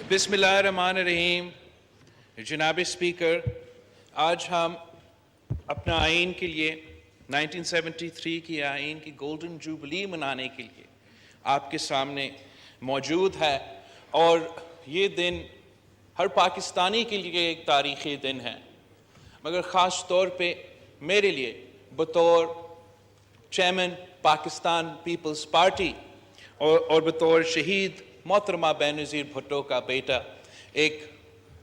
بسم اللہ الرحمن الرحیم. جناب اسپیکر، آج ہم اپنا آئین کے لیے 1973 کی آئین کی گولڈن جوبلی منانے کے لیے آپ کے سامنے موجود ہے، اور یہ دن ہر پاکستانی کے لیے ایک تاریخی دن ہے، مگر خاص طور پہ میرے لیے بطور چیئرمین پاکستان پیپلز پارٹی اور بطور شہید محترمہ بینظیر بھٹو کا بیٹا ایک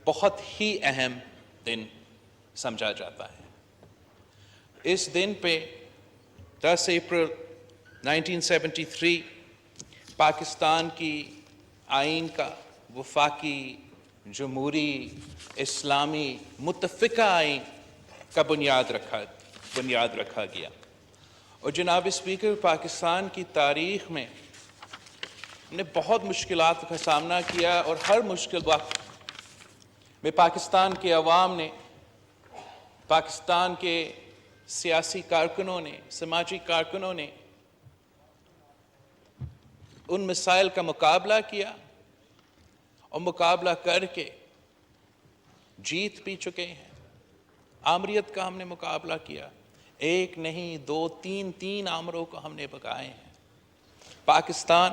بہت ہی اہم دن سمجھا جاتا ہے۔ اس دن پہ 10 اپریل 1973 پاکستان کی آئین کا وفاقی جمہوری اسلامی متفقہ آئین کا بنیاد رکھا گیا، اور جناب اسپیکر، پاکستان کی تاریخ میں ہم نے بہت مشکلات کا سامنا کیا، اور ہر مشکل وقت میں پاکستان کے عوام نے، پاکستان کے سیاسی کارکنوں نے، سماجی کارکنوں نے ان مسائل کا مقابلہ کیا، اور مقابلہ کر کے جیت بھی چکے ہیں۔ آمریت کا ہم نے مقابلہ کیا، ایک نہیں دو تین آمروں کو ہم نے بگائے ہیں۔ پاکستان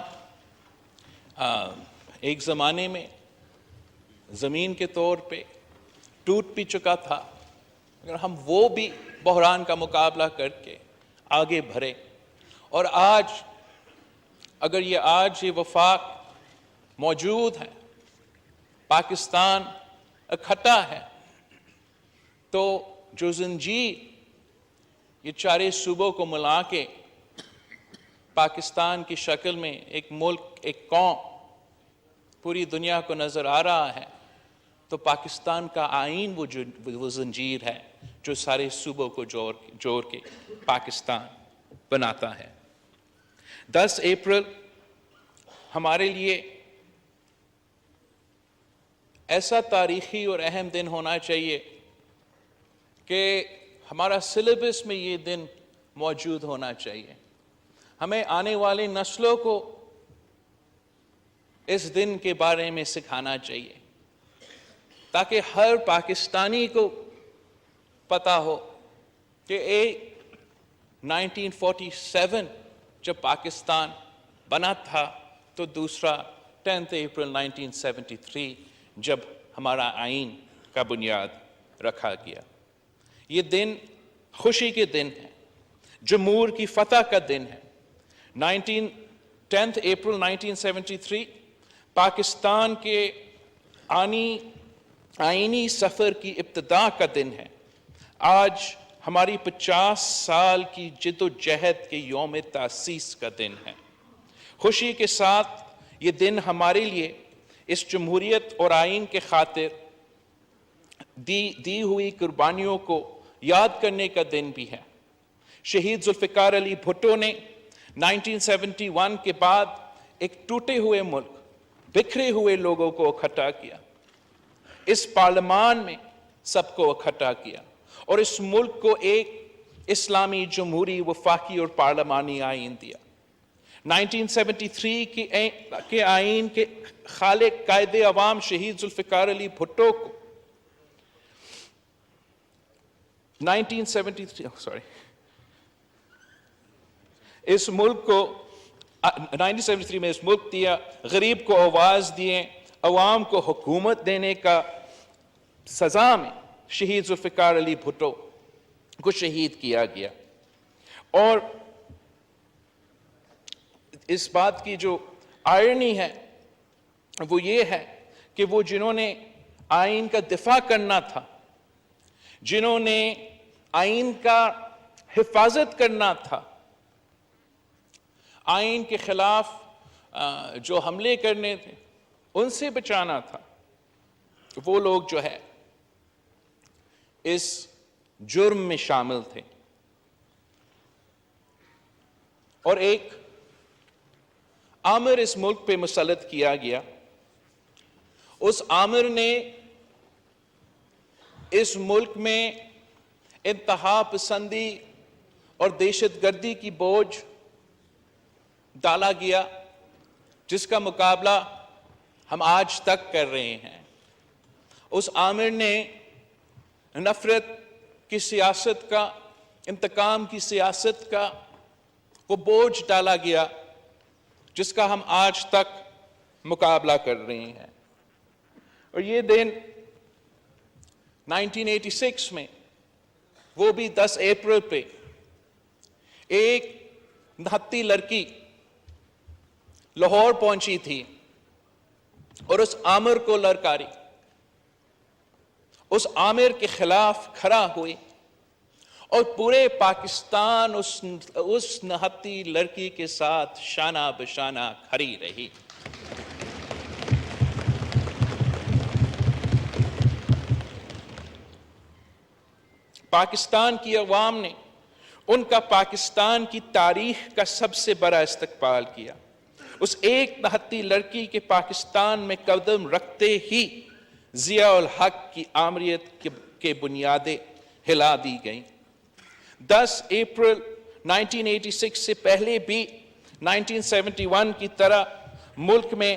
ایک زمانے میں زمین کے طور پہ ٹوٹ بھی چکا تھا، مگر ہم وہ بھی بحران کا مقابلہ کر کے آگے بڑھے، اور آج اگر یہ وفاق موجود ہے، پاکستان اکٹھا ہے، تو جو زنجیر یہ چارے صوبوں کو ملا کے پاکستان کی شکل میں ایک ملک، ایک قوم پوری دنیا کو نظر آ رہا ہے، تو پاکستان کا آئین وہ زنجیر ہے جو سارے صوبوں کو جوڑ کے پاکستان بناتا ہے۔ 10 اپریل ہمارے لیے ایسا تاریخی اور اہم دن ہونا چاہیے کہ ہمارا سلیبس میں یہ دن موجود ہونا چاہیے۔ ہمیں آنے والی نسلوں کو اس دن کے بارے میں سکھانا چاہیے، تاکہ ہر پاکستانی کو پتہ ہو کہ 1947 جب پاکستان بنا تھا، تو دوسرا 10 اپریل 1973 جب ہمارا آئین کا بنیاد رکھا گیا۔ یہ دن خوشی کے دن ہے، جمہور کی فتح کا دن ہے۔ 10 اپریل 1973 پاکستان کے آئینی سفر کی ابتدا کا دن ہے۔ آج ہماری 50 سال کی جد و جہد کے یوم تاسیس کا دن ہے۔ خوشی کے ساتھ یہ دن ہمارے لیے اس جمہوریت اور آئین کے خاطر دی ہوئی قربانیوں کو یاد کرنے کا دن بھی ہے۔ شہید ذوالفقار علی بھٹو نے 1971 کے بعد ایک ٹوٹے ہوئے ملک، بکھرے ہوئے لوگوں کو اکٹھا کیا، اس پارلیمان میں سب کو اکٹھا کیا، اور اس ملک کو ایک اسلامی جمہوری وفاقی اور پارلیمانی آئین دیا۔ 1973 کے آئین کے خالق قائد عوام شہید ذوالفقار علی بھٹو کو 1973 میں اس ملک دیا، غریب کو آواز دیے، عوام کو حکومت دینے کا سزا میں شہید ذوالفقار علی بھٹو کو شہید کیا گیا۔ اور اس بات کی جو آئرنی ہے وہ یہ ہے کہ وہ جنہوں نے آئین کا دفاع کرنا تھا، جنہوں نے آئین کا حفاظت کرنا تھا، آئین کے خلاف جو حملے کرنے تھے ان سے بچانا تھا، وہ لوگ جو ہے اس جرم میں شامل تھے۔ اور ایک آمر اس ملک پہ مسلط کیا گیا، اس آمر نے اس ملک میں انتہا پسندی اور دہشت گردی کی بوجھ ڈالا گیا، جس کا مقابلہ ہم آج تک کر رہے ہیں. اس آمر نے نفرت کی سیاست کا، انتقام کی سیاست کا وہ بوجھ ڈالا گیا جس کا ہم آج تک مقابلہ کر رہے ہیں. اور یہ دن 1986 میں، وہ بھی 10 اپریل پہ، ایک نہتی لڑکی لاہور پہنچی تھی اور اس آمر کو للکاری، اس آمر کے خلاف کھڑا ہوئی اور پورے پاکستان اس نہتی لڑکی کے ساتھ شانہ بشانہ کھڑی رہی. پاکستان کی عوام نے ان کا پاکستان کی تاریخ کا سب سے بڑا استقبال کیا. اس ایک نہتی لڑکی کے پاکستان میں قدم رکھتے ہی ضیاء الحق کی آمریت کے بنیادیں ہلا دی گئیں. 10 اپریل 1986 سے پہلے بھی 1971 کی طرح ملک میں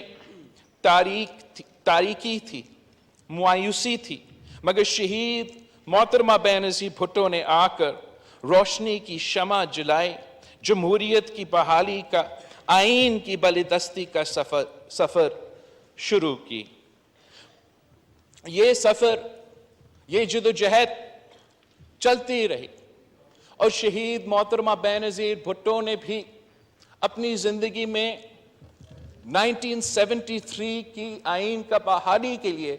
تاریکی تھی، مایوسی تھی، مگر شہید محترمہ بینظیر بھٹو نے آ کر روشنی کی شمع جلائی، جمہوریت کی بحالی کا، آئین کی بالادستی کا سفر شروع کی. یہ سفر، یہ جدوجہد چلتی رہی اور شہید محترمہ بینظیر بھٹو نے بھی اپنی زندگی میں 1973 کی آئین کا بحالی کے لیے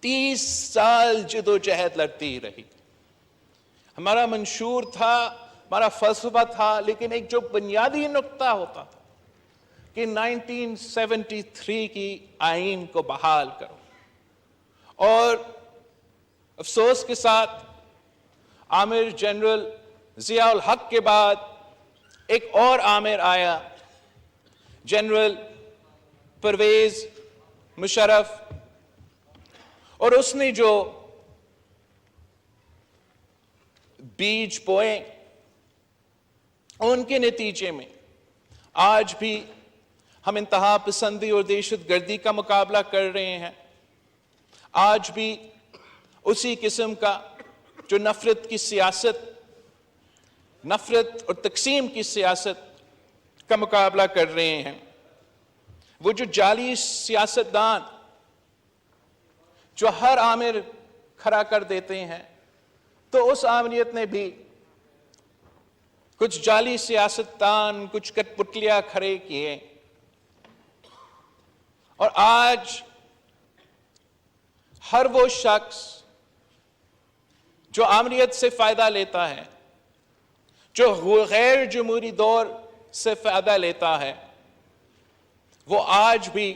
30 سال جدوجہد لڑتی رہی. ہمارا منشور تھا، ہمارا فلسفہ تھا، لیکن ایک جو بنیادی نقطہ ہوتا تھا کہ 1973 کی آئین کو بحال کرو. اور افسوس کے ساتھ آمر جنرل ضیاء الحق کے بعد ایک اور آمر آیا، جنرل پرویز مشرف، اور اس نے جو بیج بوئے ان کے نتیجے میں آج بھی ہم انتہا پسندی اور دہشت گردی کا مقابلہ کر رہے ہیں. آج بھی اسی قسم کا جو نفرت کی سیاست، نفرت اور تقسیم کی سیاست کا مقابلہ کر رہے ہیں. وہ جو جعلی سیاستدان جو ہر آمر کھڑا کر دیتے ہیں، تو اس آمریت نے بھی کچھ جعلی سیاستدان، کچھ کٹ پتلیاں کھڑے کیے. اور آج ہر وہ شخص جو آمریت سے فائدہ لیتا ہے، جو غیر جمہوری دور سے فائدہ لیتا ہے، وہ آج بھی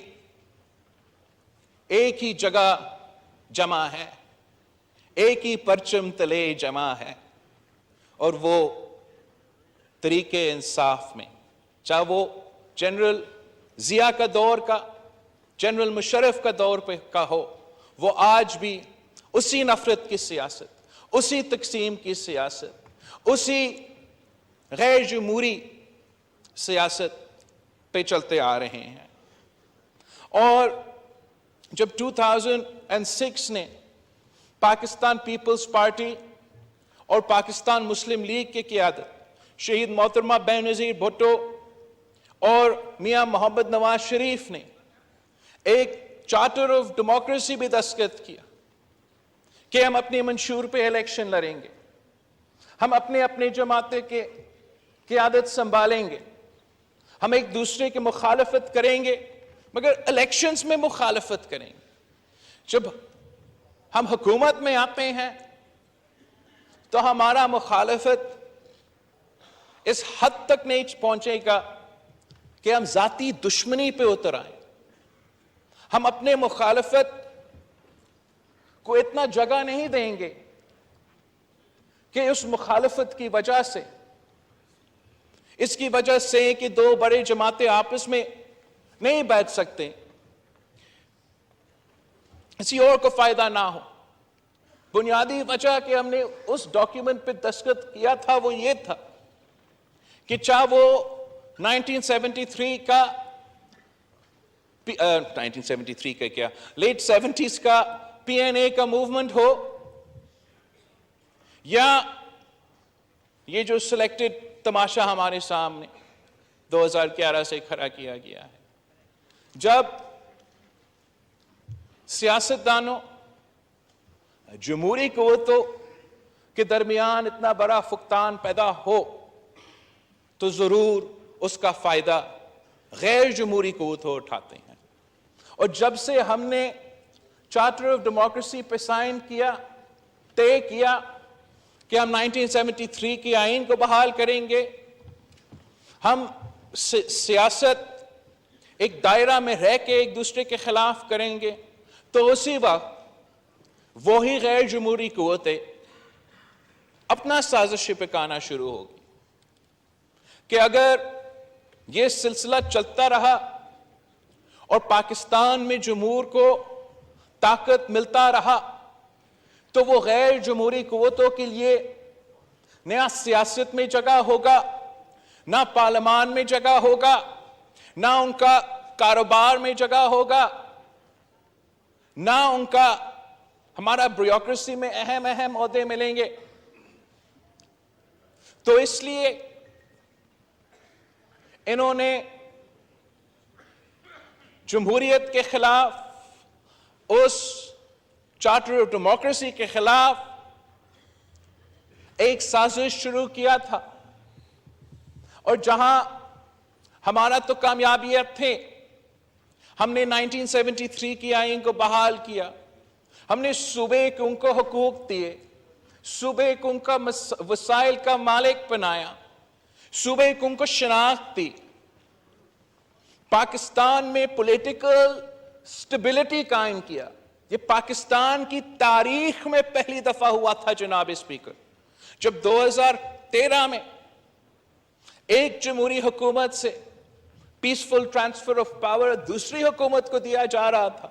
ایک ہی جگہ جمع ہے، ایک ہی پرچم تلے جمع ہے، اور وہ طریق انصاف میں، چاہے وہ جنرل ضیاء کا دور کا، جنرل مشرف کا دور پہ کا ہو، وہ آج بھی اسی نفرت کی سیاست، اسی تقسیم کی سیاست، اسی غیر جمہوری سیاست پہ چلتے آ رہے ہیں. اور جب 2006 نے پاکستان پیپلز پارٹی اور پاکستان مسلم لیگ کی قیادت شہید محترمہ بینظیر بھٹو اور میاں محمد نواز شریف نے ایک چارٹر آف ڈیموکریسی بھی دستخط کیا کہ ہم اپنے منشور پہ الیکشن لڑیں گے، ہم اپنے جماعتیں کے قیادت سنبھالیں گے، ہم ایک دوسرے کی مخالفت کریں گے مگر الیکشنز میں مخالفت کریں گے. جب ہم حکومت میں آتے ہیں تو ہمارا مخالفت اس حد تک نہیں پہنچے گا کہ ہم ذاتی دشمنی پہ اتر آئیں. ہم اپنے مخالفت کو اتنا جگہ نہیں دیں گے کہ اس مخالفت کی وجہ سے، اس کی وجہ سے کہ دو بڑے جماعتیں آپس میں نہیں بیٹھ سکتے، کسی اور کو فائدہ نہ ہو. بنیادی وجہ کہ ہم نے اس ڈاکیومنٹ پہ دستخط کیا تھا وہ یہ تھا کہ چاہے وہ 1973 کا 1973 کا کیا لیٹ 70s کا PNA کا موومنٹ ہو یا یہ جو سلیکٹڈ تماشا ہمارے سامنے 2011 سے کھڑا کیا گیا ہے، جب سیاستدانوں جمہوری قوتوں کے درمیان اتنا بڑا فقدان پیدا ہو تو ضرور اس کا فائدہ غیر جمہوری قوتوں اٹھاتے ہیں. اور جب سے ہم نے چارٹر آف ڈیموکریسی پہ سائن کیا، طے کیا کہ ہم 1973 کی آئین کو بحال کریں گے، ہم سیاست ایک دائرہ میں رہ کے ایک دوسرے کے خلاف کریں گے، تو اسی وقت وہی غیر جمہوری قوتیں اپنا سازشیں پکانا شروع ہوگی کہ اگر یہ سلسلہ چلتا رہا اور پاکستان میں جمہور کو طاقت ملتا رہا تو وہ غیر جمہوری قوتوں کے لیے نہ سیاست میں جگہ ہوگا، نہ پارلیمان میں جگہ ہوگا، نہ ان کا کاروبار میں جگہ ہوگا، نہ ان کا ہمارا بیوروکریسی میں اہم عہدے ملیں گے. تو اس لیے انہوں نے جمہوریت کے خلاف، اس چارٹر آف ڈیموکریسی کے خلاف ایک سازش شروع کیا تھا. اور جہاں ہمارا تو کامیابیت تھے، ہم نے 1973 کی آئین کو بحال کیا، ہم نے صوبے کو ان کو حقوق دیے، صوبے کو ان کا وسائل کا مالک بنایا، صوبے کو ان کو شناخت دی، پاکستان میں پولیٹیکل سٹیبلٹی قائم کیا. یہ پاکستان کی تاریخ میں پہلی دفعہ ہوا تھا جناب اسپیکر، جب 2013 میں ایک جمہوری حکومت سے پیسفل ٹرانسفر آف پاور دوسری حکومت کو دیا جا رہا تھا،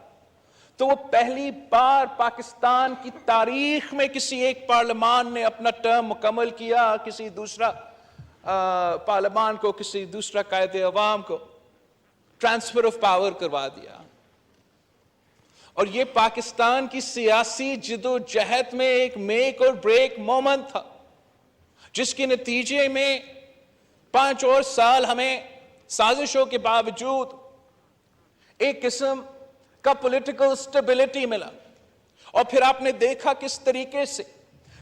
تو وہ پہلی بار پاکستان کی تاریخ میں کسی ایک پارلیمان نے اپنا ٹرم مکمل کیا، کسی دوسرا پارلیمان کو، کسی دوسرا قائد عوام کو ٹرانسفر آف پاور کروا دیا. اور یہ پاکستان کی سیاسی جدوجہد میں ایک میک اور بریک مومنٹ تھا، جس کے نتیجے میں 5 اور سال ہمیں سازشوں کے باوجود ایک قسم کا پولیٹیکل سٹیبلٹی ملا. اور پھر آپ نے دیکھا کس طریقے سے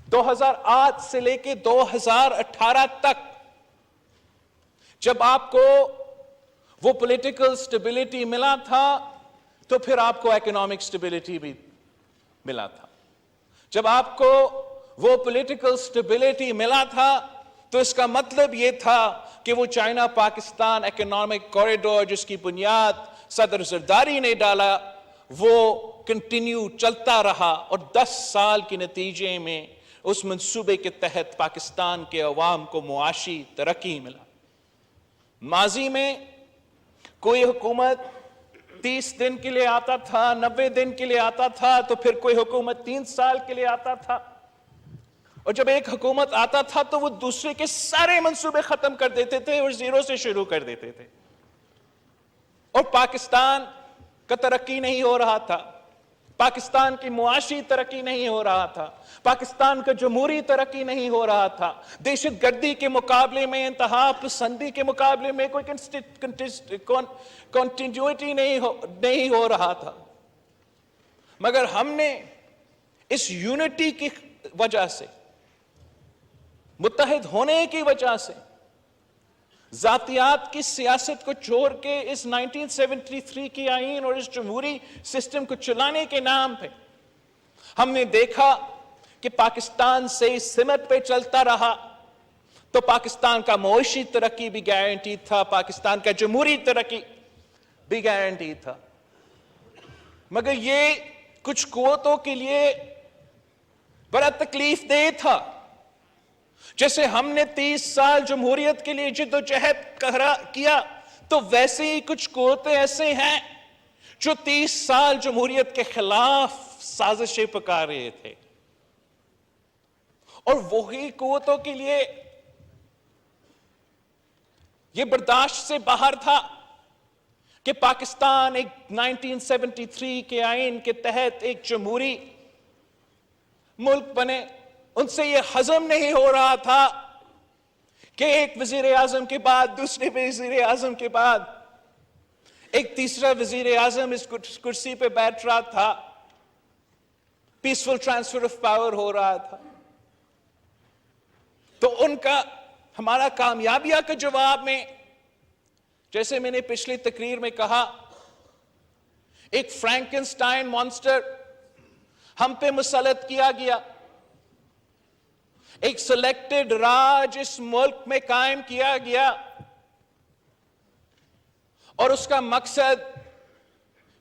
2008 سے لے کے 2018 تک جب آپ کو وہ پولیٹیکل سٹیبلٹی ملا تھا تو پھر آپ کو اکنامک سٹیبلٹی بھی ملا تھا. جب آپ کو وہ پولیٹیکل سٹیبلٹی ملا تھا تو اس کا مطلب یہ تھا کہ وہ چائنا پاکستان اکنامک کوریڈور جس کی بنیاد صدر زرداری نے ڈالا وہ کنٹینیو چلتا رہا، اور 10 سال کے نتیجے میں اس منصوبے کے تحت پاکستان کے عوام کو معاشی ترقی ملا. ماضی میں کوئی حکومت 30 دن کے لیے آتا تھا، 90 دن کے لیے آتا تھا، تو پھر کوئی حکومت 3 سال کے لیے آتا تھا، اور جب ایک حکومت آتا تھا تو وہ دوسرے کے سارے منصوبے ختم کر دیتے تھے اور زیرو سے شروع کر دیتے تھے، اور پاکستان کا ترقی نہیں ہو رہا تھا، پاکستان کی معاشی ترقی نہیں ہو رہا تھا، پاکستان کا جمہوری ترقی نہیں ہو رہا تھا، دہشت گردی کے مقابلے میں، انتہا پسندی کے مقابلے میں کوئی کنٹینیوٹی نہیں ہو رہا تھا. مگر ہم نے اس یونٹی کی وجہ سے، متحد ہونے کی وجہ سے، ذاتیات کی سیاست کو چھوڑ کے اس 1973 کی آئین اور اس جمہوری سسٹم کو چلانے کے نام پہ ہم نے دیکھا کہ پاکستان سے اس سمت پہ چلتا رہا تو پاکستان کا معاشی ترقی بھی گارنٹی تھا، پاکستان کا جمہوری ترقی بھی گارنٹی تھا. مگر یہ کچھ قوتوں کے لیے بڑا تکلیف دہ تھا. جیسے ہم نے 30 سال جمہوریت کے لیے جدوجہد کیا، تو ویسے ہی کچھ قوتیں ایسے ہیں جو 30 سال جمہوریت کے خلاف سازشیں پکار رہے تھے، اور وہی قوتوں کے لیے یہ برداشت سے باہر تھا کہ پاکستان ایک 1973 کے آئین کے تحت ایک جمہوری ملک بنے، ان سے یہ ہضم نہیں ہو رہا تھا کہ ایک وزیر اعظم کے بعد دوسرے وزیر اعظم کے بعد ایک تیسرا وزیر اعظم اس کرسی پہ بیٹھ رہا تھا، پیسفل ٹرانسفر آف پاور ہو رہا تھا۔ تو ان کا ہمارا کامیابیہ کے جواب میں، جیسے میں نے پچھلی تقریر میں کہا، ایک فرینکنسٹائن مانسٹر ہم پہ مسلط کیا گیا، ایک سلیکٹڈ راج اس ملک میں قائم کیا گیا، اور اس کا مقصد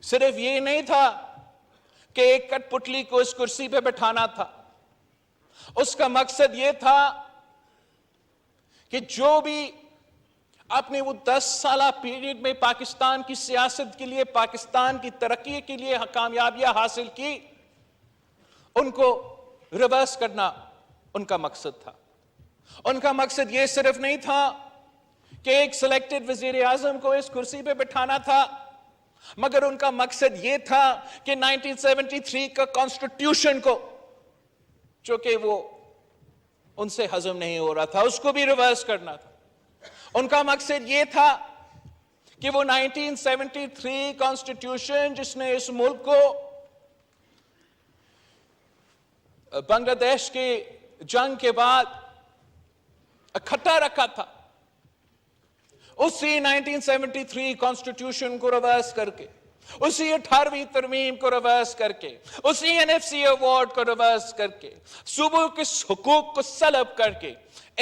صرف یہ نہیں تھا کہ ایک کٹ پتلی کو اس کرسی پہ بٹھانا تھا، اس کا مقصد یہ تھا کہ جو بھی آپ نے وہ 10 سالہ پیریڈ میں پاکستان کی سیاست کے لیے، پاکستان کی ترقی کے لیے کامیابیاں حاصل کی، ان کو ریورس کرنا ان کا مقصد تھا۔ ان کا مقصد یہ صرف نہیں تھا کہ ایک سلیکٹڈ وزیر اعظم کو اس کرسی پہ بٹھانا تھا، مگر ان کا مقصد یہ تھا کہ 1973 کا کانسٹیٹیوشن کو، جو کہ وہ ان سے ہضم نہیں ہو رہا تھا، اس کو بھی ریورس کرنا تھا۔ ان کا مقصد یہ تھا کہ وہ 1973 کانسٹیٹیوشن جس نے اس ملک کو بنگلہ دیش کے جنگ کے بعد اکٹھا رکھا تھا، اسی 1973 کانسٹیٹیوشن کو ریورس کر کے، اسی 18ویں ترمیم کو ریورس کر کے، اسی NFC ایوارڈ کو ریورس کر کے، صوبوں کے حقوق کو سلب کر کے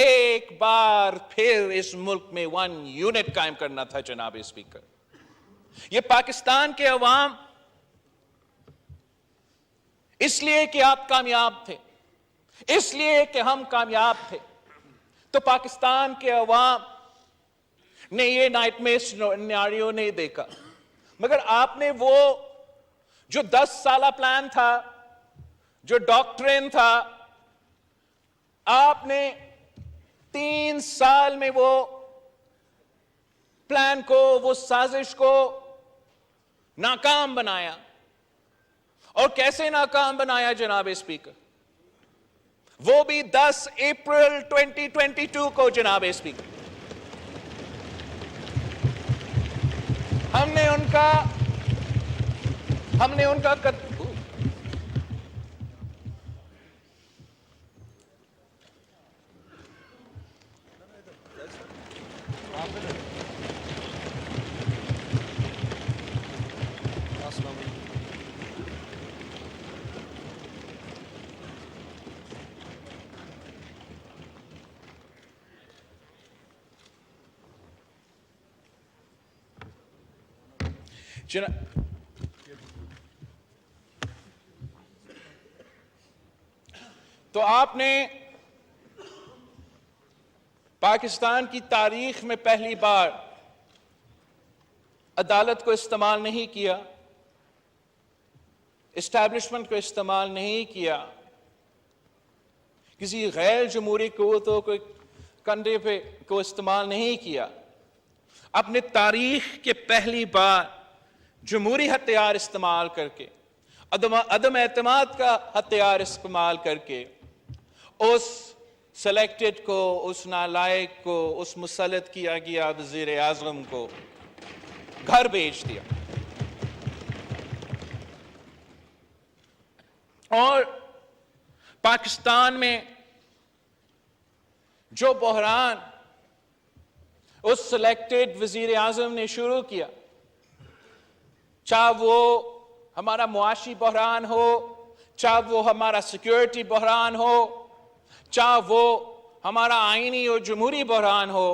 ایک بار پھر اس ملک میں 1 یونٹ قائم کرنا تھا۔ جناب اسپیکر، یہ پاکستان کے عوام اس لیے کہ آپ کامیاب تھے، اس لیے کہ ہم کامیاب تھے، تو پاکستان کے عوام نے یہ نائٹ میئر سیناریو نہیں دیکھا، مگر آپ نے وہ جو 10 سالہ پلان تھا، جو ڈاکٹرین تھا، آپ نے 3 سال میں وہ پلان کو، وہ سازش کو ناکام بنایا۔ اور کیسے ناکام بنایا جناب اسپیکر؟ وہ بھی 10 اپریل 2022 کو جناب اسپیکر۔ ہم نے ان کا تو آپ نے پاکستان کی تاریخ میں پہلی بار عدالت کو استعمال نہیں کیا، اسٹیبلشمنٹ کو استعمال نہیں کیا، کسی غیر جمہوری قوتوں کے کندھے پہ کو استعمال نہیں کیا، اپنے تاریخ کے پہلی بار جمہوری ہتھیار استعمال کر کے، عدم اعتماد کا ہتھیار استعمال کر کے اس سلیکٹڈ کو، اس نالائق کو، اس مسلط کیا گیا وزیر اعظم کو گھر بھیج دیا۔ اور پاکستان میں جو بحران اس سلیکٹڈ وزیر اعظم نے شروع کیا، چاہے وہ ہمارا معاشی بحران ہو، چاہے وہ ہمارا سیکیورٹی بحران ہو، چاہے وہ ہمارا آئینی اور جمہوری بحران ہو،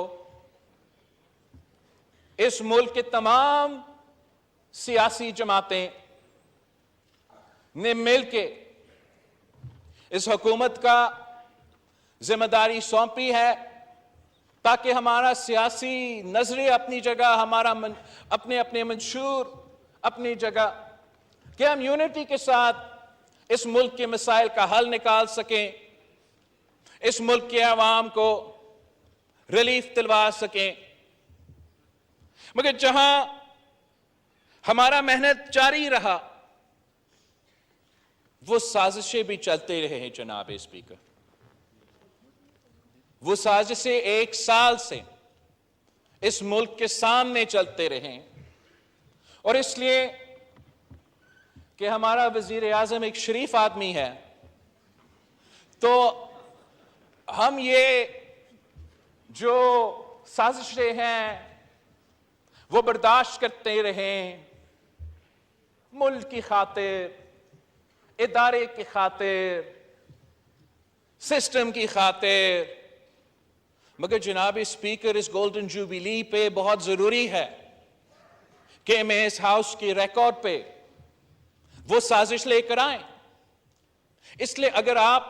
اس ملک کے تمام سیاسی جماعتیں نے مل کے اس حکومت کا ذمہ داری سونپی ہے تاکہ ہمارا سیاسی نظریہ اپنی جگہ، ہمارا اپنے منشور اپنی جگہ، کہ ہم یونٹی کے ساتھ اس ملک کے مسائل کا حل نکال سکیں، اس ملک کے عوام کو ریلیف دلوا سکیں۔ مگر جہاں ہمارا محنت جاری رہا، وہ سازشیں بھی چلتے رہے ہیں جناب اسپیکر، وہ سازشیں 1 سال سے اس ملک کے سامنے چلتے رہے، اور اس لیے کہ ہمارا وزیر اعظم ایک شریف آدمی ہے تو ہم یہ جو سازشیں ہیں وہ برداشت کرتے رہیں، ملک کی خاطر، ادارے کی خاطر، سسٹم کی خاطر، مگر جناب اسپیکر اس گولڈن جوبلی پہ بہت ضروری ہے کہ میں اس ہاؤس کی ریکارڈ پہ وہ سازش لے کر آئیں۔ اس لیے اگر آپ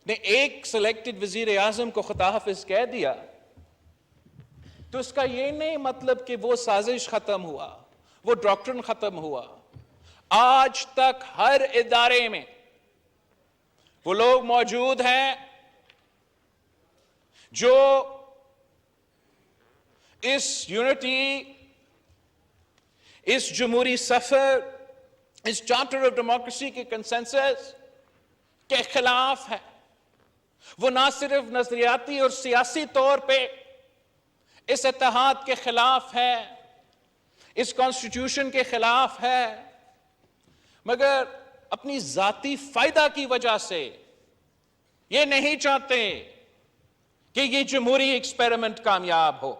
نے ایک سلیکٹڈ وزیر اعظم کو خدا حافظ کہہ دیا تو اس کا یہ نہیں مطلب کہ وہ سازش ختم ہوا، وہ ڈاکٹرن ختم ہوا۔ آج تک ہر ادارے میں وہ لوگ موجود ہیں جو اس یونٹی، اس جمہوری سفر، اس چارٹر آف ڈیموکریسی کے کنسنسس کے خلاف ہے۔ وہ نہ صرف نظریاتی اور سیاسی طور پہ اس اتحاد کے خلاف ہے، اس کانسٹیٹیوشن کے خلاف ہے، مگر اپنی ذاتی فائدہ کی وجہ سے یہ نہیں چاہتے کہ یہ جمہوری ایکسپیریمنٹ کامیاب ہو۔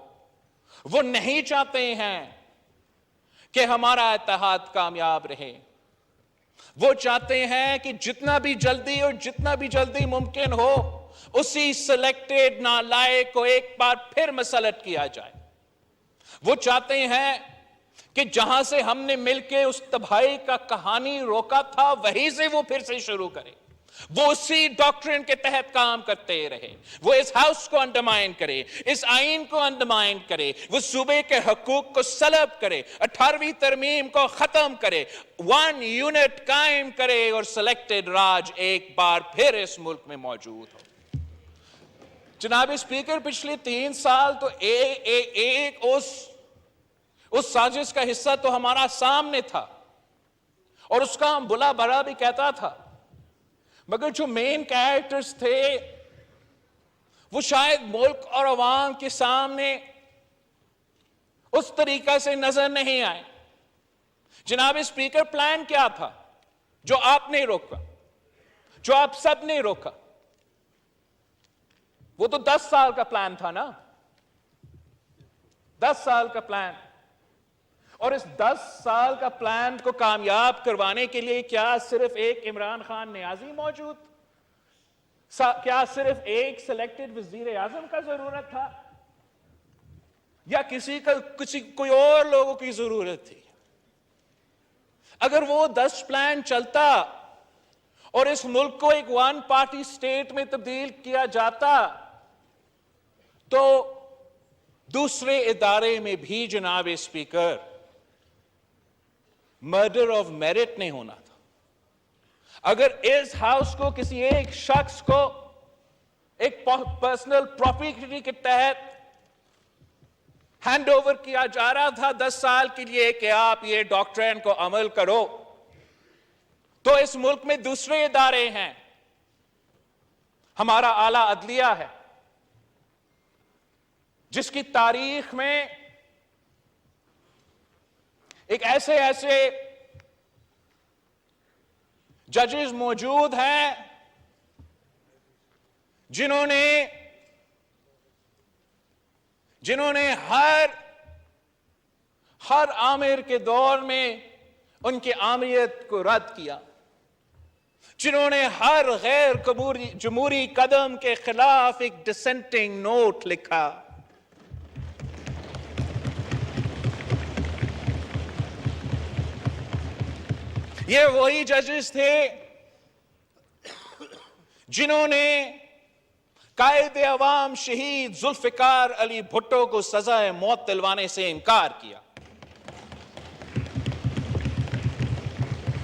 وہ نہیں چاہتے ہیں کہ ہمارا اتحاد کامیاب رہے۔ وہ چاہتے ہیں کہ جتنا بھی جلدی ممکن ہو اسی سلیکٹڈ نالائق کو ایک بار پھر مسلط کیا جائے۔ وہ چاہتے ہیں کہ جہاں سے ہم نے مل کے اس تباہی کا کہانی روکا تھا وہیں سے وہ پھر سے شروع کرے، وہ اسی ڈاکٹرن کے تحت کام کرتے رہے، وہ اس ہاؤس کو انڈرمائن کرے، اس آئین کو انڈرمائن کرے، وہ صوبے کے حقوق کو سلب کرے، 18ویں ترمیم کو ختم کرے، 1 یونٹ قائم کرے اور سلیکٹڈ راج ایک بار پھر اس ملک میں موجود ہو۔ جناب اسپیکر، پچھلے 3 سال تو ایک اس سازش کا حصہ تو ہمارا سامنے تھا اور اس کا ہم بلا بھلا بھی کہتا تھا، مگر جو مین کیریکٹرز تھے وہ شاید ملک اور عوام کے سامنے اس طریقہ سے نظر نہیں آئے۔ جناب اسپیکر، پلان کیا تھا جو آپ نے روکا، جو آپ سب نے روکا؟ وہ تو 10 سال کا پلان تھا نا، 10 سال کا پلان، اور اس 10 سال کا پلان کو کامیاب کروانے کے لیے کیا صرف ایک عمران خان نیازی موجود؟ کیا صرف ایک سلیکٹڈ وزیر اعظم کا ضرورت تھا یا کوئی اور لوگوں کی ضرورت تھی؟ اگر وہ 10 پلان چلتا اور اس ملک کو ایک 1 پارٹی سٹیٹ میں تبدیل کیا جاتا تو دوسرے ادارے میں بھی جناب اسپیکر مرڈر آف میرٹ نہیں ہونا تھا۔ اگر اس ہاؤس کو کسی ایک شخص کو ایک پرسنل پراپرٹی کے تحت ہینڈ اوور کیا جا رہا تھا 10 سال کے لیے کہ آپ یہ ڈاکٹرین کو عمل کرو، تو اس ملک میں دوسرے ادارے ہیں، ہمارا اعلیٰ عدلیہ ہے جس کی تاریخ میں ایک ایسے ججز موجود ہیں جنہوں نے ہر آمر کے دور میں ان کی آمریت کو رد کیا، جنہوں نے ہر غیر جمہوری قدم کے خلاف ایک ڈسنٹنگ نوٹ لکھا۔ یہ وہی ججز تھے جنہوں نے قائد عوام شہید ذوالفقار علی بھٹو کو سزائے موت دلوانے سے انکار کیا۔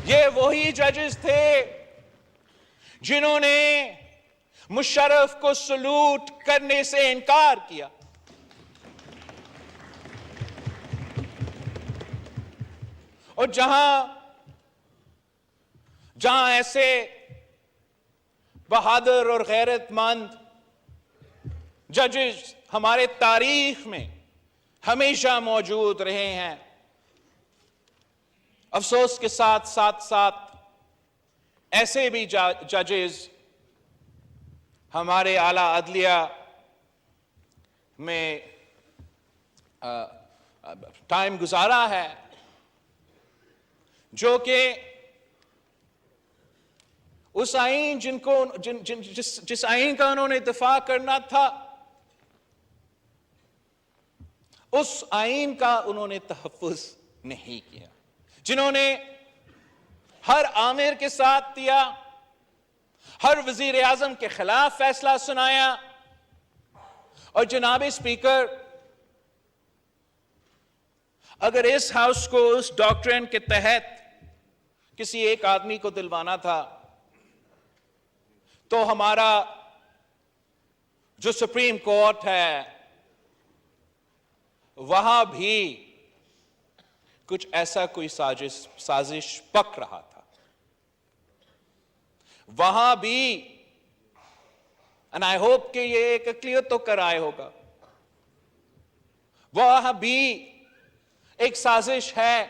یہ وہی ججز تھے جنہوں نے مشرف کو سلوٹ کرنے سے انکار کیا۔ اور جہاں ایسے بہادر اور غیرت مند ججز ہمارے تاریخ میں ہمیشہ موجود رہے ہیں، افسوس کے ساتھ ساتھ ایسے بھی ججز ہمارے اعلیٰ عدلیہ میں ٹائم گزارا ہے، جو کہ اس آئین جس آئین کا انہوں نے دفاع کرنا تھا، اس آئین کا انہوں نے تحفظ نہیں کیا، جنہوں نے ہر آمر کے ساتھ دیا، ہر وزیر اعظم کے خلاف فیصلہ سنایا۔ اور جناب اسپیکر، اگر اس ہاؤس کو اس ڈاکٹرن کے تحت کسی ایک آدمی کو دلوانا تھا، تو ہمارا جو سپریم کورٹ ہے وہاں بھی کچھ ایسا کوئی سازش پک رہا تھا، وہاں بھی and I hope کہ یہ ایک کلیئر تو کرائے ہوگا، وہاں بھی ایک سازش ہے۔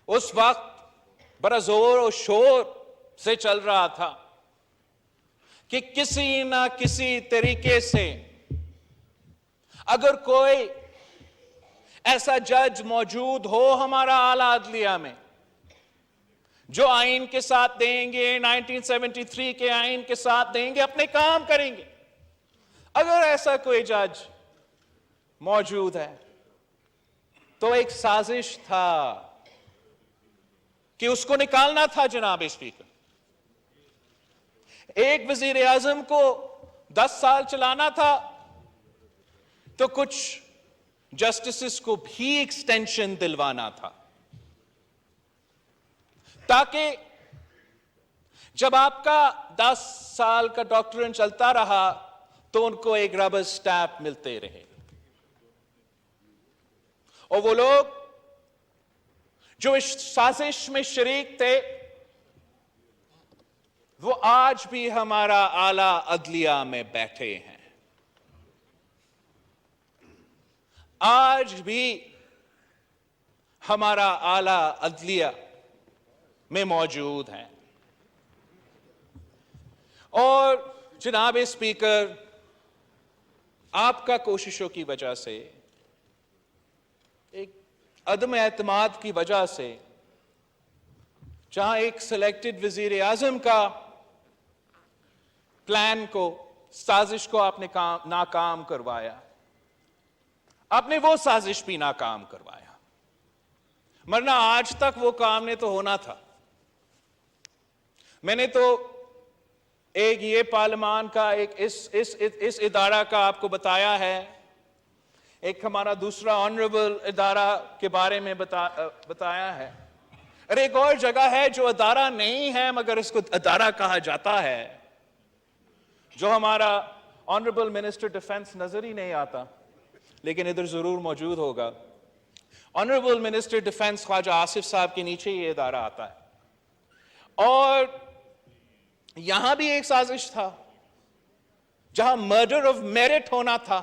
اس وقت بڑا زور و شور سے چل رہا تھا کہ کسی نہ کسی طریقے سے اگر کوئی ایسا جج موجود ہو ہمارا اعلیٰ عدلیہ میں جو آئین کے ساتھ دیں گے، 1973 کے آئین کے ساتھ دیں گے، اپنے کام کریں گے۔ اگر ایسا کوئی جج موجود ہے تو ایک سازش تھا کہ اس کو نکالنا تھا جناب اسپیکر۔ ایک وزیر اعظم کو 10 سال چلانا تھا تو کچھ جسٹسز کو بھی ایکسٹینشن دلوانا تھا، تاکہ جب آپ کا 10 سال کا ڈاکٹرن چلتا رہا تو ان کو ایک ربر سٹیمپ ملتے رہے۔ اور وہ لوگ جو اس سازش میں شریک تھے وہ آج بھی ہمارا اعلیٰ عدلیہ میں بیٹھے ہیں، آج بھی ہمارا اعلیٰ عدلیہ میں موجود ہیں۔ اور جناب اسپیکر، آپ کا کوششوں کی وجہ سے، ایک عدم اعتماد کی وجہ سے، جہاں ایک سلیکٹڈ وزیر اعظم کا پلان کو، سازش کو آپ نے ناکام کروایا، آپ نے وہ سازش بھی ناکام کروایا، ورنہ آج تک وہ کام نے تو ہونا تھا۔ میں نے تو ایک یہ پارلیمان کا اس ادارہ کا آپ کو بتایا ہے، ایک ہمارا دوسرا آنریبل ادارہ کے بارے میں بتایا ہے، اور ایک اور جگہ ہے جو ادارہ نہیں ہے مگر اس کو ادارہ کہا جاتا ہے، جو ہمارا آنریبل منسٹر ڈیفنس نظر ہی نہیں آتا لیکن ادھر ضرور موجود ہوگا۔ آنریبل منسٹر ڈیفنس خواجہ آصف صاحب کے نیچے یہ ادارہ آتا ہے، اور یہاں بھی ایک سازش تھا جہاں مرڈر آف میرٹ ہونا تھا،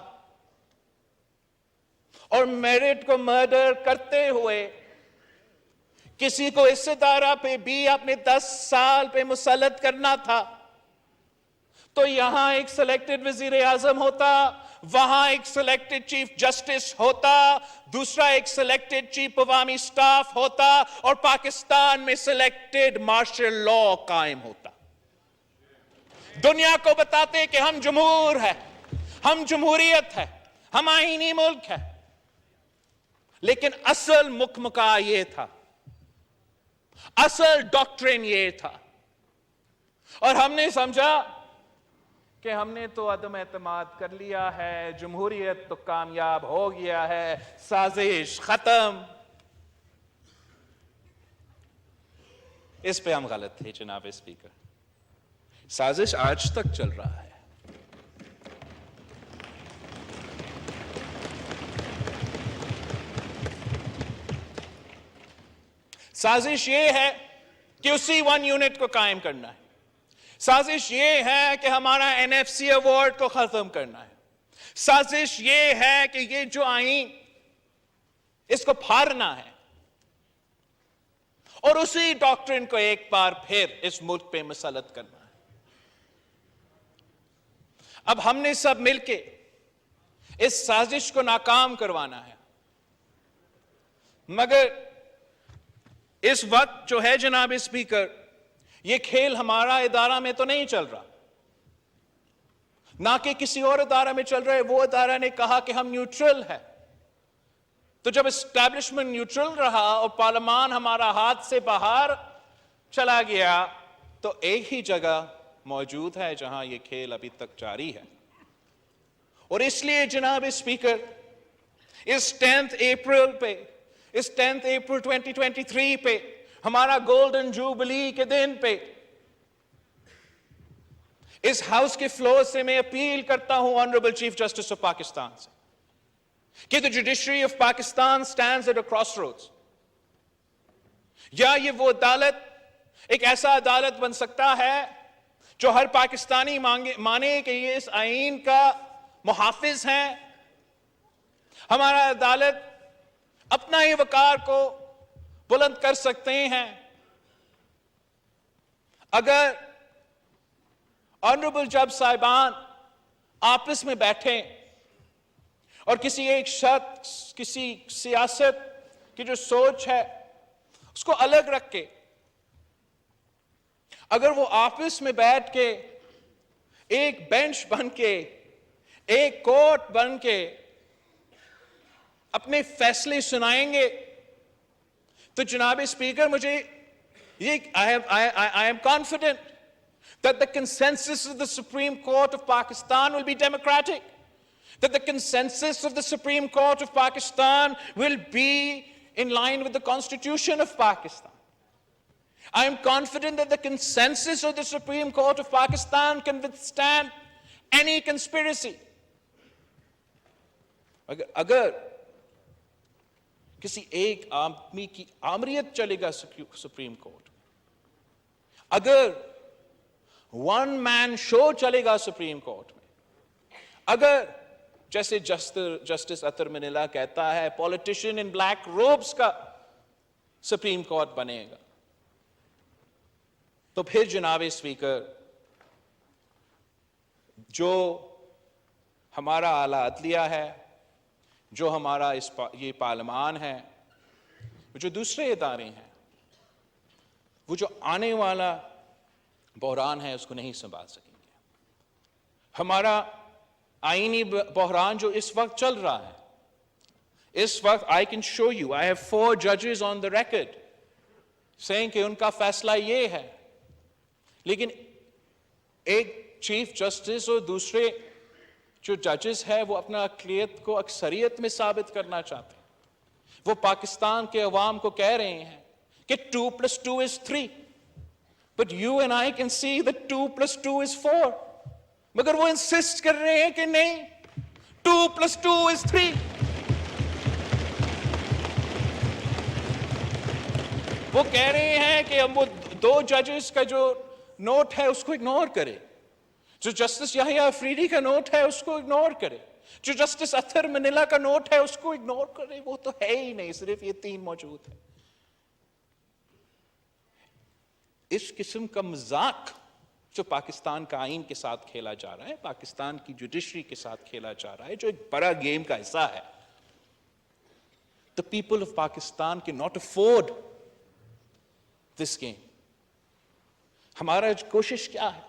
اور میرٹ کو مرڈر کرتے ہوئے کسی کو اس ادارہ پہ بھی اپنے 10 سال پہ مسلط کرنا تھا، تو یہاں ایک سلیکٹڈ وزیر اعظم ہوتا، وہاں ایک سلیکٹڈ چیف جسٹس ہوتا، دوسرا ایک سلیکٹڈ چیف عوامی سٹاف ہوتا، اور پاکستان میں سلیکٹڈ مارشل لا قائم ہوتا۔ دنیا کو بتاتے کہ ہم جمہور ہیں، ہم جمہوریت ہے، ہم آئینی ملک ہے، لیکن اصل مکمکا یہ تھا، اصل ڈاکٹرن یہ تھا، اور ہم نے سمجھا کہ ہم نے تو عدم اعتماد کر لیا ہے، جمہوریت تو کامیاب ہو گیا ہے، سازش ختم۔ اس پہ ہم غلط تھے جناب اسپیکر، سازش آج تک چل رہا ہے۔ سازش یہ ہے کہ اسی 1 یونٹ کو قائم کرنا ہے. سازش یہ ہے کہ ہمارا NFC ایوارڈ کو ختم کرنا ہے. سازش یہ ہے کہ یہ جو آئین اس کو پھاڑنا ہے اور اسی ڈاکٹرن کو ایک بار پھر اس ملک پہ مسلط کرنا ہے. اب ہم نے سب مل کے اس سازش کو ناکام کروانا ہے. مگر اس وقت جو ہے جناب اسپیکر، یہ کھیل ہمارا ادارہ میں تو نہیں چل رہا، نہ کہ کسی اور ادارہ میں چل رہا ہے. وہ ادارہ نے کہا کہ ہم نیوٹرل ہے. تو جب اسٹیبلشمنٹ نیوٹرل رہا اور پارلیمان ہمارا ہاتھ سے باہر چلا گیا تو ایک ہی جگہ موجود ہے جہاں یہ کھیل ابھی تک جاری ہے. اور اس لیے جناب اسپیکر، اس 10 اپریل پہ، اس 10 اپریل 2023 پہ، ہمارا گولڈن جوبلی کے دن پہ، اس ہاؤس کے فلور سے میں اپیل کرتا ہوں honourable chief justice of Pakistan سے کہ the judiciary of Pakistan stands at a crossroads. یا یہ وہ عدالت ایک ایسا عدالت بن سکتا ہے جو ہر پاکستانی مانے کہ یہ اس آئین کا محافظ ہیں. ہمارا عدالت اپنا ہی وقار کو بلند کر سکتے ہیں اگر آنریبل جج صاحبان آپس میں بیٹھیں اور کسی ایک شخص، کسی سیاست کی جو سوچ ہے اس کو الگ رکھ کے، اگر وہ آپس میں بیٹھ کے ایک بینچ بن کے، ایک کورٹ بن کے اپنے فیصلے سنائیں گے تو جناب اسپیکر مجھے I am confident that the consensus of the Supreme Court of Pakistan will be democratic, that the consensus of the Supreme Court of Pakistan will be in line with the Constitution of Pakistan. I am confident that the consensus of the Supreme Court of Pakistan can withstand any conspiracy. اگر کسی ایک آدمی کی آمریت چلے گا supreme court, اگر one مین شو چلے گا supreme court میں، اگر جیسے جسٹس اطہر منیلا کہتا ہے پولیٹیشین ان بلیک روبز کا سپریم کورٹ بنے گا، تو پھر جناب اسپیکر جو ہمارا اعلیٰ عدلیہ ہے، جو ہمارا یہ پارلیمان ہے، جو دوسرے ادارے ہیں، وہ جو آنے والا بحران ہے اس کو نہیں سنبھال سکیں گے. ہمارا آئینی بحران جو اس وقت چل رہا ہے، اس وقت I can show you, I have 4 judges on the record saying کہ ان کا فیصلہ یہ ہے، لیکن ایک چیف جسٹس اور دوسرے جو ججز ہے وہ اپنا اقلیت کو اکثریت میں ثابت کرنا چاہتے ہیں. وہ پاکستان کے عوام کو کہہ رہے ہیں کہ 2+2 is 3. But you and I can see that 2+2 is 4. مگر وہ انسسٹ کر رہے ہیں کہ نہیں، 2+2 is 3. وہ کہہ رہے ہیں کہ ہم وہ 2 ججز کا جو نوٹ ہے اس کو اگنور کرے، جو جسٹس یحییٰ افریدی کا نوٹ ہے اس کو اگنور کرے، جو جسٹس اطہر منیلا کا نوٹ ہے اس کو اگنور کرے. وہ تو ہے ہی نہیں، صرف یہ 3 موجود ہے. اس قسم کا مذاق جو پاکستان کا آئین کے ساتھ کھیلا جا رہا ہے، پاکستان کی جوڈیشری کے ساتھ کھیلا جا رہا ہے، جو ایک بڑا گیم کا حصہ ہے. The people of Pakistan cannot afford this game. ہمارا کوشش کیا ہے؟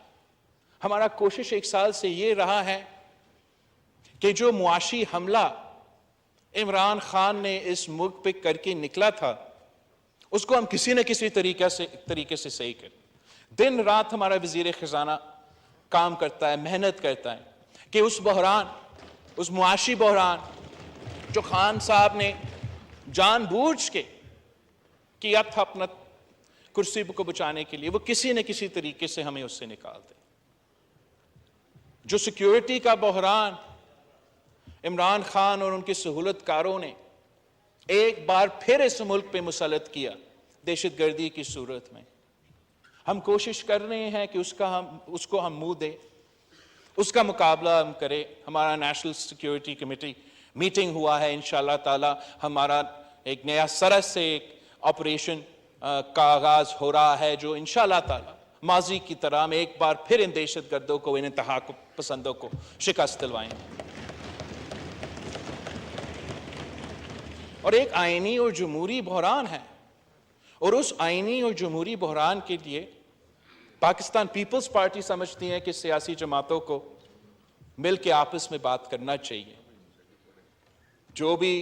ہمارا کوشش 1 سال سے یہ رہا ہے کہ جو معاشی حملہ عمران خان نے اس ملک پہ کر کے نکلا تھا اس کو ہم کسی نہ کسی طریقے سے صحیح کریں. دن رات ہمارا وزیر خزانہ کام کرتا ہے، محنت کرتا ہے کہ اس بحران، اس معاشی بحران جو خان صاحب نے جان بوجھ کے کیا تھا اپنا کرسی کو بچانے کے لیے، وہ کسی نہ کسی طریقے سے ہمیں اس سے نکال دے. جو سیکیورٹی کا بحران عمران خان اور ان کے سہولت کاروں نے ایک بار پھر اس ملک پہ مسلط کیا، دہشت گردی کی صورت میں ہم کوشش کر رہے ہیں کہ اس کو ہم منہ دیں، اس کا مقابلہ ہم کریں. ہمارا نیشنل سیکیورٹی کمیٹی میٹنگ ہوا ہے، انشاءاللہ تعالی ہمارا ایک نیا سرس سے ایک آپریشن کا آغاز ہو رہا ہے، جو انشاءاللہ تعالی ماضی کی طرح ہم ایک بار پھر ان دہشت گردوں کو، ان انتہا پسندوں کو شکست دلوائیں گے. اور ایک آئینی اور جمہوری بحران ہے، اور اس آئینی اور جمہوری بحران کے لیے پاکستان پیپلز پارٹی سمجھتی ہے کہ سیاسی جماعتوں کو مل کے آپس میں بات کرنا چاہیے. جو بھی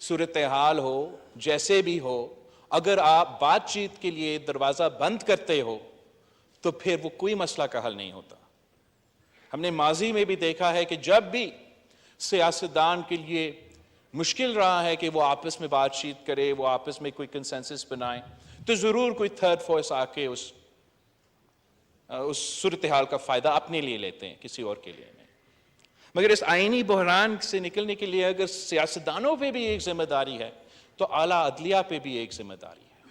صورتحال ہو، جیسے بھی ہو، اگر آپ بات چیت کے لیے دروازہ بند کرتے ہو تو پھر وہ کوئی مسئلہ کا حل نہیں ہوتا. ہم نے ماضی میں بھی دیکھا ہے کہ جب بھی سیاستدان کے لیے مشکل رہا ہے کہ وہ آپس میں بات چیت کرے، وہ آپس میں کوئی کنسنسس بنائے، تو ضرور کوئی تھرڈ فورس آ کے اس صورتحال کا فائدہ اپنے لیے لیتے ہیں، کسی اور کے لیے نہیں. مگر اس آئینی بحران سے نکلنے کے لیے اگر سیاستدانوں پہ بھی ایک ذمہ داری ہے تو اعلیٰ عدلیہ پہ بھی ایک ذمہ داری ہے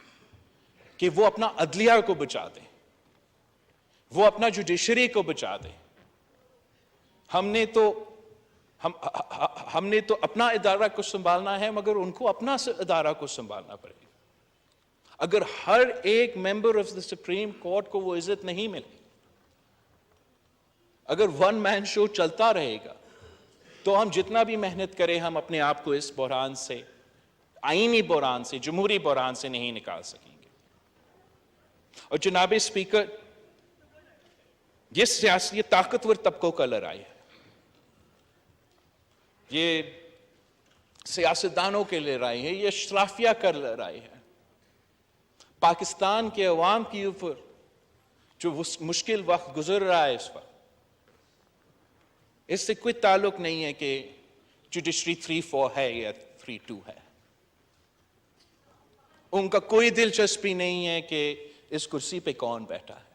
کہ وہ اپنا عدلیہ کو بچا دیں، وہ اپنا جوڈیشری کو بچا دیں. ہم نے تو اپنا ادارہ کو سنبھالنا ہے، مگر ان کو اپنا ادارہ کو سنبھالنا پڑے گا. اگر ہر ایک member of the supreme court کو وہ عزت نہیں ملے، اگر ون مین شو چلتا رہے گا، تو ہم جتنا بھی محنت کریں ہم اپنے آپ کو اس بحران سے، آئینی بحران سے، جمہوری بحران سے نہیں نکال سکیں گے. اور جناب اسپیکر، یہ طاقتور طبقوں کا لڑائی ہے، یہ سیاستدانوں کے لڑائی ہے، یہ اشرافیہ کا لڑائی ہے. پاکستان کے عوام کے اوپر جو مشکل وقت گزر رہا ہے اس وقت، اس سے کوئی تعلق نہیں ہے کہ جوڈیشری 3-4 ہے یا 3-2 ہے. ان کا کوئی دلچسپی نہیں ہے کہ اس کرسی پہ کون بیٹھا ہے.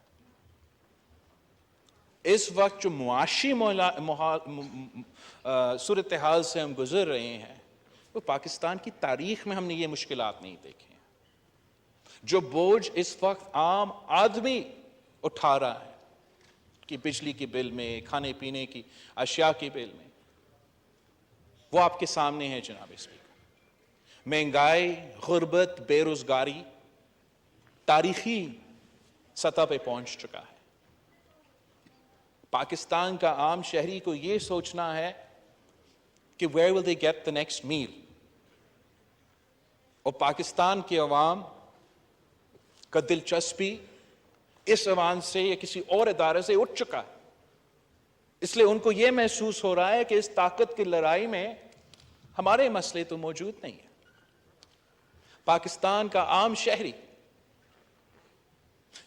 اس وقت جو معاشی صورتحال سے ہم گزر رہے ہیں، وہ پاکستان کی تاریخ میں ہم نے یہ مشکلات نہیں دیکھی ہیں. جو بوجھ اس وقت عام آدمی اٹھا رہا ہے کہ بجلی کے بل میں، کھانے پینے کی اشیاء کے بل میں، وہ آپ کے سامنے ہے جناب اسپیکر. مہنگائی، غربت، بے روزگاری تاریخی سطح پہ پہنچ چکا ہے. پاکستان کا عام شہری کو یہ سوچنا ہے کہ where will they get the next meal؟ اور پاکستان کے عوام کا دلچسپی اس عوام سے یا کسی اور ادارے سے اٹھ چکا ہے. اس لیے ان کو یہ محسوس ہو رہا ہے کہ اس طاقت کی لڑائی میں ہمارے مسئلے تو موجود نہیں ہیں. پاکستان کا عام شہری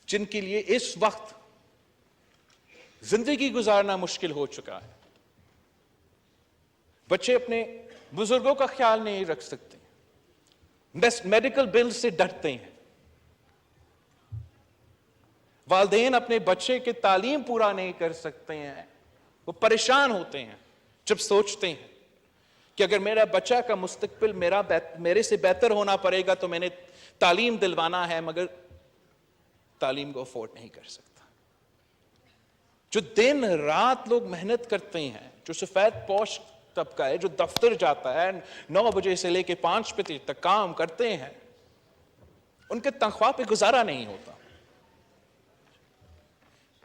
جن کے لیے اس وقت زندگی گزارنا مشکل ہو چکا ہے، بچے اپنے بزرگوں کا خیال نہیں رکھ سکتے، میڈیکل بل سے ڈرتے ہیں، والدین اپنے بچے کے تعلیم پورا نہیں کر سکتے ہیں، وہ پریشان ہوتے ہیں جب سوچتے ہیں کہ اگر میرا بچہ کا مستقبل میرے سے بہتر ہونا پڑے گا تو میں نے تعلیم دلوانا ہے، مگر تعلیم کو افورڈ نہیں کر سکتا. جو دن رات لوگ محنت کرتے ہیں، جو سفید پوش طبقہ ہے، جو دفتر جاتا ہے 9 بجے سے لے کے 5 بجے تک کام کرتے ہیں، ان کے تنخواہ پہ گزارا نہیں ہوتا.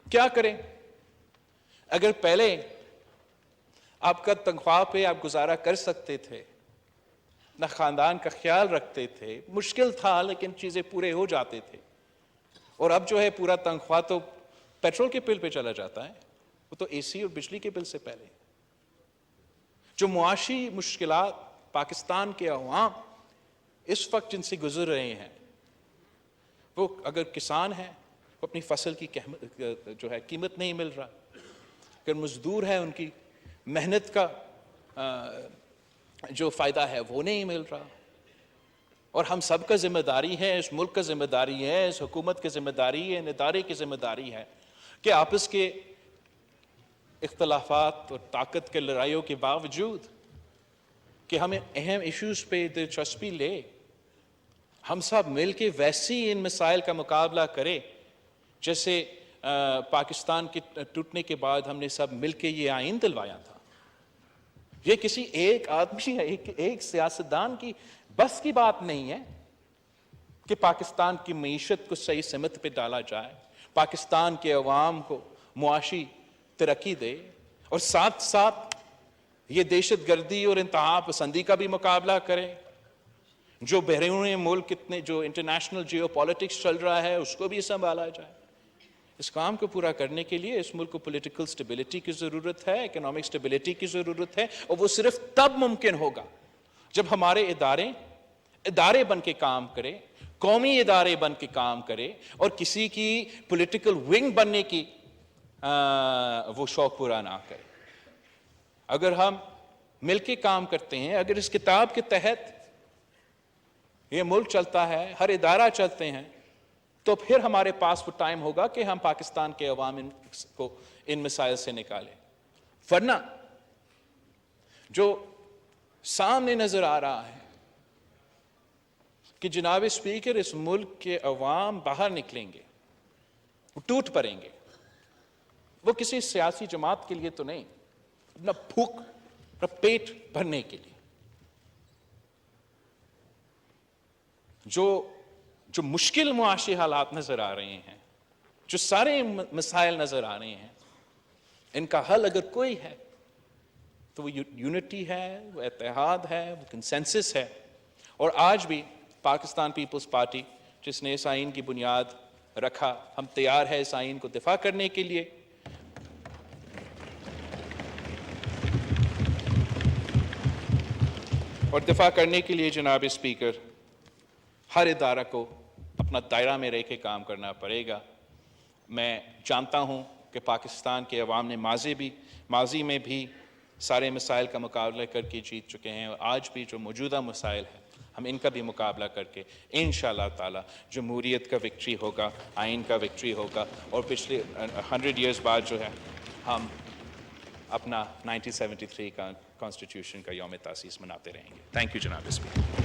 کیا کریں؟ اگر پہلے آپ کا تنخواہ پہ آپ گزارا کر سکتے تھے، نہ خاندان کا خیال رکھتے تھے، مشکل تھا لیکن چیزیں پورے ہو جاتے تھے، اور اب جو ہے پورا تنخواہ تو پیٹرول کے بل پہ چلا جاتا ہے، وہ تو اے سی اور بجلی کے بل سے پہلے. جو معاشی مشکلات پاکستان کے عوام اس وقت جن سے گزر رہے ہیں، وہ اگر کسان ہیں وہ اپنی فصل کی جو ہے قیمت نہیں مل رہا، اگر مزدور ہے ان کی محنت کا جو فائدہ ہے وہ نہیں مل رہا. اور ہم سب کا ذمہ داری ہے، اس ملک کا ذمہ داری ہے، اس حکومت کی ذمہ داری ہے، ان ادارے کی ذمہ داری ہے کہ آپس کے اختلافات اور طاقت کے لڑائیوں کے باوجود کہ ہمیں اہم ایشوز پہ دلچسپی لے ہم سب مل کے ویسی ان مسائل کا مقابلہ کریں جیسے پاکستان کے ٹوٹنے کے بعد ہم نے سب مل کے یہ آئین دلوایا تھا. یہ کسی ایک آدمی یا ایک سیاستدان کی بس کی بات نہیں ہے کہ پاکستان کی معیشت کو صحیح سمت پہ ڈالا جائے, پاکستان کے عوام کو معاشی ترقی دے, اور ساتھ ساتھ یہ دہشت گردی اور انتہا پسندی کا بھی مقابلہ کرے, جو بیرون ملک کتنے جو انٹرنیشنل جیو پالیٹکس چل رہا ہے اس کو بھی سنبھالا جائے. اس کام کو پورا کرنے کے لیے اس ملک کو پولیٹیکل سٹیبلٹی کی ضرورت ہے, اکنامک سٹیبلٹی کی ضرورت ہے, اور وہ صرف تب ممکن ہوگا جب ہمارے ادارے بن کے کام کرے, قومی ادارے بن کے کام کرے, اور کسی کی پولیٹیکل ونگ بننے کی وہ شوق پورا نہ کرے. اگر ہم مل کے کام کرتے ہیں, اگر اس کتاب کے تحت یہ ملک چلتا ہے, ہر ادارہ چلتے ہیں, تو پھر ہمارے پاس وہ ٹائم ہوگا کہ ہم پاکستان کے عوام کو ان مسائل سے نکالیں. ورنہ جو سامنے نظر آ رہا ہے کہ جناب اسپیکر اس ملک کے عوام باہر نکلیں گے, وہ ٹوٹ پڑیں گے, وہ کسی سیاسی جماعت کے لیے تو نہیں, نہ بھوک نہ پیٹ بھرنے کے لیے. جو مشکل معاشی حالات نظر آ رہے ہیں, جو سارے مسائل نظر آ رہے ہیں, ان کا حل اگر کوئی ہے تو وہ یونٹی ہے, وہ اتحاد ہے, وہ کنسنسس ہے. اور آج بھی پاکستان پیپلز پارٹی جس نے اس آئین کی بنیاد رکھا, ہم تیار ہے اس آئین کو دفاع کرنے کے لیے. اور دفاع کرنے کے لیے جناب اسپیکر ہر ادارہ کو اپنا دائرہ میں رہ کے کام کرنا پڑے گا. میں جانتا ہوں کہ پاکستان کے عوام نے ماضی میں بھی سارے مسائل کا مقابلہ کر کے جیت چکے ہیں, اور آج بھی جو موجودہ مسائل ہیں ہم ان کا بھی مقابلہ کر کے انشاءاللہ تعالی جمہوریت کا وکٹری ہوگا, آئین کا وکٹری ہوگا, اور پچھلے 100 ایئرز بعد جو ہے ہم اپنا 1973 کا کانسٹیٹیوشن کا یوم تاسیس مناتے رہیں گے. تھینک یو جناب اسپیکر.